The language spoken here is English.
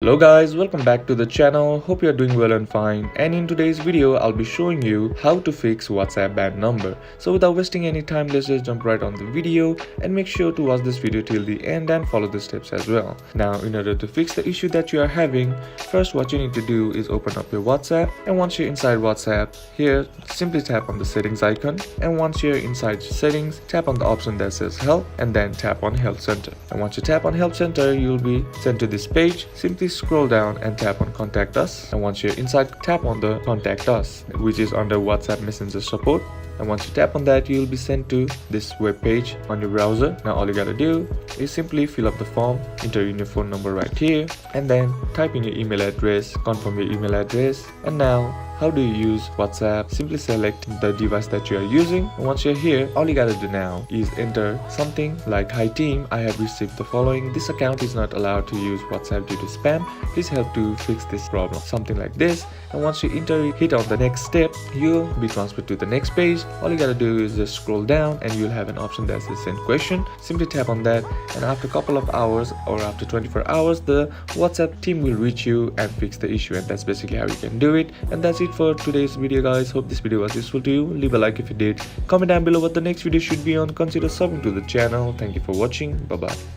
Hello guys, welcome back to the channel. Hope you are doing well and fine. And in today's video, I'll be showing you how to fix WhatsApp banned number. So without wasting any time, let's just jump right on the video and make sure to watch this video till the end and follow the steps as well. Now, in order to fix the issue that you are having, first what you need to do is open up your WhatsApp, and once you're inside WhatsApp, here simply tap on the settings icon, and once you're inside settings, tap on the option that says help and then tap on help center. And once you tap on help center, you'll be sent to this page. Simply scroll down and tap on contact us, and once you're inside, tap on the contact us, which is under WhatsApp Messenger support. And once you tap on that, you'll be sent to this web page on your browser. Now all you gotta do is simply fill up the form, enter in your phone number right here, and then type in your email address, confirm your email address. And now, how do you use WhatsApp? Simply select the device that you are using. And once you're here, all you gotta do now is enter something like, "Hi team, I have received the following. This account is not allowed to use WhatsApp due to spam. Please help to fix this problem." Something like this. And once you enter it, hit on the next step, you'll be transferred to the next page. All you gotta do is just scroll down and you'll have an option that says send question. Simply tap on that, and after a couple of hours or after 24 hours, the WhatsApp team will reach you and fix the issue. And that's basically how you can do it. And that's it for today's video, guys. Hope this video was useful to you. Leave a like if you did. Comment down below what the next video should be on. Consider subbing to the channel. Thank you for watching. Bye bye.